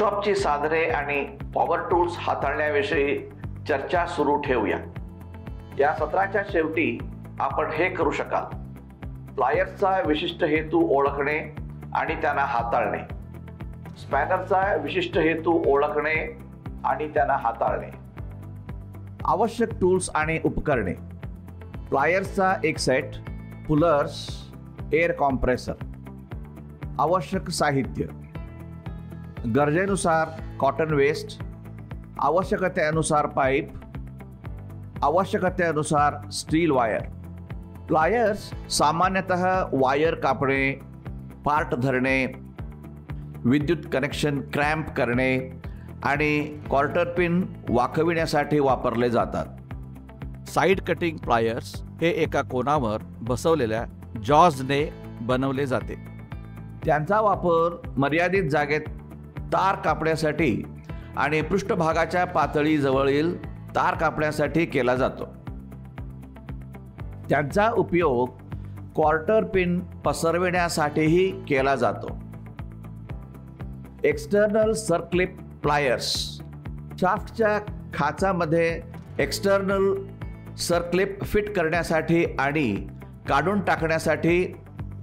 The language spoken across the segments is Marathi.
वर्कशॉपची साधने आणि पॉवर टूल्स हाताळण्याविषयी चर्चा सुरू ठेवूया। या सत्राच्या शेवटी आपण हे करू शकाल: प्लायर्सचा विशिष्ट हेतू ओळखणे आणि त्यांना हाताळणे, स्पॅनरचा विशिष्ट हेतू ओळखणे आणि त्यांना हाताळणे, आवश्यक टूल्स आणि उपकरणे, प्लायर्सचा एक सेट, पुलर्स, एअर कॉम्प्रेसर, आवश्यक साहित्य, गरजेनुसार कॉटन वेस्ट, आवश्यकतेनुसार पाईप, आवश्यकतेनुसार स्टील वायर। प्लायर्स सामान्यतः वायर कापणे, पार्ट धरणे, विद्युत कनेक्शन क्रॅम्प करणे आणि क्वार्टर पिन वाकविण्यासाठी वापरले जातात। साइड कटिंग प्लायर्स हे एका कोनावर बसवलेल्या जॉजने बनवले जाते। त्यांचा वापर मर्यादित जागेत तार कापण्यासाठी आणि पृष्ठभागाच्या पातळीजवळील तार कापण्यासाठी केला जातो। त्यांचा उपयोग क्वार्टर पिन पसरविण्यासाठीही केला जातो। एक्सटर्नल सर्क्लिप प्लायर्स शाफ्टच्या खाचामध्ये एक्सटर्नल सर्क्लिप फिट करण्यासाठी आणि काढून टाकण्यासाठी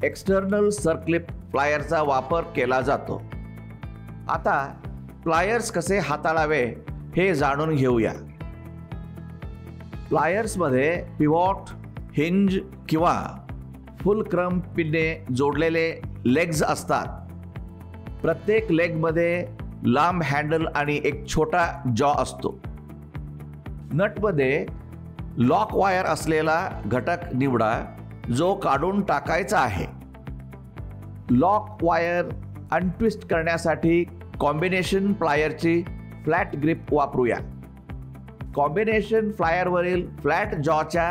एक्सटर्नल सर्क्लिप प्लायरचा वापर केला जातो। आता प्लायर्स कसे हाताळावे हे जाणून घेऊया। प्लायर्समध्ये पिव्होट, हिंज किंवा फुलक्रम पिनने जोडलेले लेग्स असतात। प्रत्येक लेगमध्ये लांब हँडल आणि एक छोटा जॉ असतो। नटमध्ये लॉक वायर असलेला घटक निवडा जो काढून टाकायचा आहे। लॉक वायर अनट्विस्ट करण्यासाठी कॉम्बिनेशन प्लायरची फ्लॅट ग्रिप वापरूया। कॉम्बिनेशन प्लायरवरील फ्लॅट जॉच्या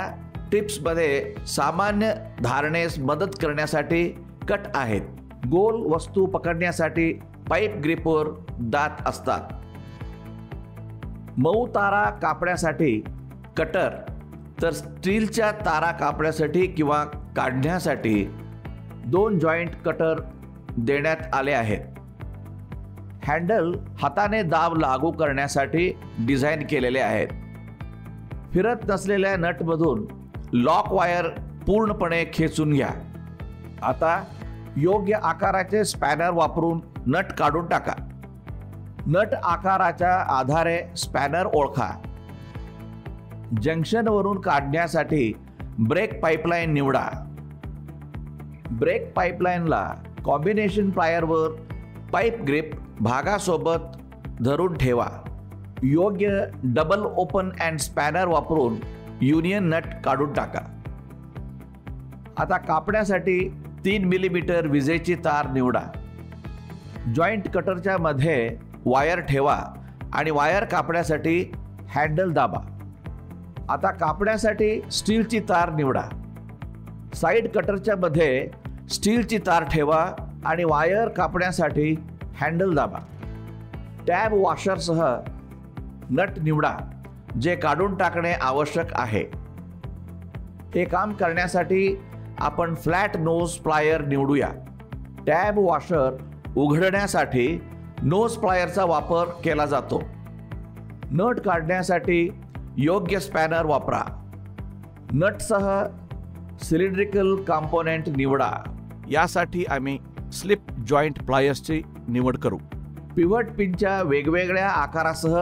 टिप्समध्ये सामान्य धारणेस मदत करण्यासाठी कट आहेत। गोल वस्तू पकडण्यासाठी पाईप ग्रिपवर दात असतात। मऊ तारा कापण्यासाठी कटर तर स्टीलच्या तारा कापण्यासाठी किंवा काढण्यासाठी 2 जॉईंट कटर देण्यात आले आहेत। हँडल हाताने दाब लागू करण्यासाठी डिझाइन केलेले आहेत। फिरत नसलेल्या नटमधून लॉक वायर पूर्णपणे खेचून घ्या। आता योग्य आकाराचे स्पॅनर वापरून नट काढून टाका। नट आकाराच्या आधारे स्पॅनर ओळखा। जंक्शनवरून काढण्यासाठी ब्रेक पाईपलाईन निवडा। ब्रेक पाईपलाईनला कॉम्बिनेशन प्लायरवर पाईप ग्रिप भागासोबत धरून ठेवा। योग्य डबल ओपन अँड स्पॅनर वापरून युनियन नट काढून टाका। आता कापण्यासाठी 3 मिलीमीटर विजेची तार निवडा। जॉईंट कटरच्या मध्ये वायर ठेवा आणि वायर कापण्यासाठी हँडल दाबा। आता कापण्यासाठी स्टीलची तार निवडा। साइड कटरच्या मध्ये स्टीलची तार ठेवा आणि वायर कापण्यासाठी हँडल दाबा। टॅब वॉशरसह नट निवडा जे काढून टाकणे आवश्यक आहे। हे काम करण्यासाठी आपण फ्लॅट नोज प्लायर निवडूया। टॅब वॉशर उघडण्यासाठी नोज प्लायरचा वापर केला जातो। नट काढण्यासाठी योग्य स्पॅनर वापरा। नटसह सिलेंड्रिकल कंपोनेंट निवडा। यासाठी आम्ही स्लिप जॉईंट प्लायर्सची निवड करू। पिव्हट पिनच्या वेगवेगळ्या आकारासह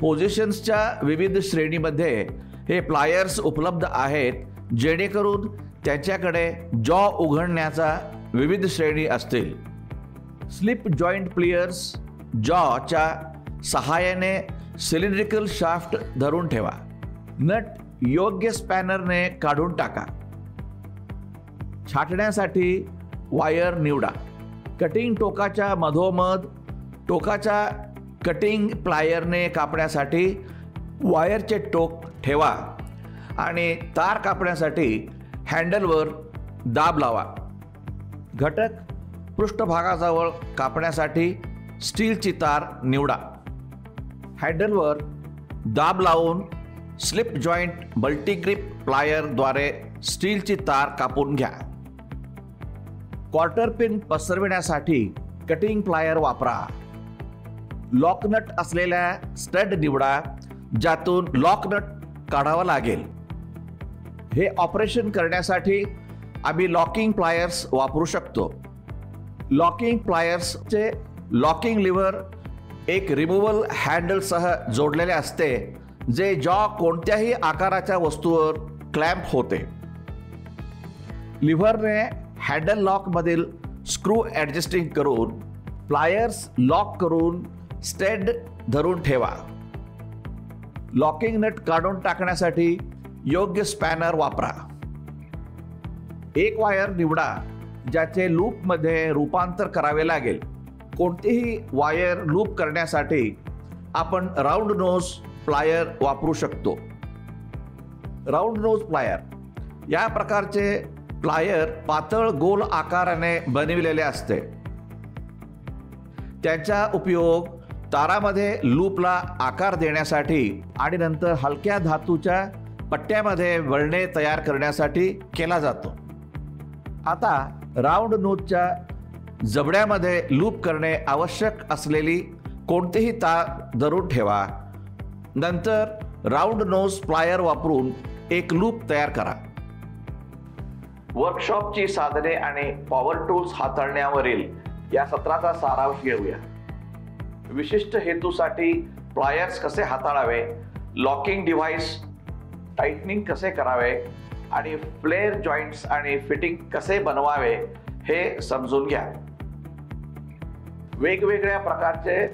पोझिशन्सच्या विविध श्रेणीमध्ये हे प्लायर्स उपलब्ध आहेत, जेणेकरून त्यांच्याकडे जॉ उघडण्याचा विविध श्रेणी असतील। स्लिप जॉईंट प्लायर्स जॉच्या सहाय्याने सिलेंड्रिकल शाफ्ट धरून ठेवा। नट योग्य स्पॅनरने काढून टाका। छाटण्यासाठी वायर निवडा। कटिंग टोकाच्या मधोमध टोकाच्या कटिंग प्लायरने कापण्यासाठी वायरचे टोक ठेवा आणि तार कापण्यासाठी हँडलवर दाब लावा। घटक पृष्ठभागाजवळ कापण्यासाठी स्टीलची तार निवडा। हँडलवर दाब लावून स्लिप जॉईंट मल्टीग्रिप प्लायरद्वारे स्टीलची तार कापून घ्या। क्वार्टर पिन पसरविण्यासाठी कटिंग प्लायर वापरा। लॉक नट असलेल्या स्टड निवडा, ज्यातून लॉक नट काढावा लागेल. हे ऑपरेशन करण्यासाठी आम्ही लॉकिंग प्लायर्स वापरू शकतो. लॉकिंग प्लायर्सचे लॉकिंग लिव्हर एक रिमूव्हल हँडलसह जोडलेले असते, जे जॉ कोणत्याही आकाराच्या वस्तूवर क्लॅम्प होते. लिव्हरने हँडल लॉकमधील स्क्रू ॲडजस्टिंग करून प्लायर्स लॉक करून स्टेड धरून ठेवा. लॉकिंग नट काढून टाकण्यासाठी योग्य स्पॅनर वापरा. एक वायर निवडा ज्याचे लूपमध्ये रूपांतर करावे लागेल. कोणतीही वायर लूप करण्यासाठी आपण राऊंड नोज प्लायर वापरू शकतो. राऊंड नोज प्लायर या प्रकारचे प्लायर पातळ गोल आकाराने बनविलेले असते. त्याचा उपयोग तारामध्ये लूपला आकार देण्यासाठी आणि नंतर हलक्या धातूच्या पट्ट्यामध्ये वळणे तयार करण्यासाठी केला जातो. आता राऊंड नोजच्या जबड्यामध्ये लूप करणे आवश्यक असलेली कोणतीही तार धरून ठेवा. नंतर राऊंड नोज प्लायर वापरून एक लूप तयार करा. वर्कशॉपची साधने आणि पॉवर टूल्स हाताळण्यावरील या सत्राचा सारांश घेऊया. विशिष्ट हेतूसाठी प्लायर्स कसे हाताळावे, लॉकिंग डिव्हाइस टाइटनिंग कसे करावे आणि फ्लेअर जॉईंट्स आणि फिटिंग कसे बनवावे हे समजून घ्या. वेगवेगळ्या प्रकारचे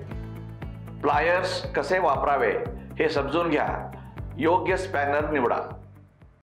प्लायर्स कसे वापरावे हे समजून घ्या. योग्य स्पॅनर निवडा.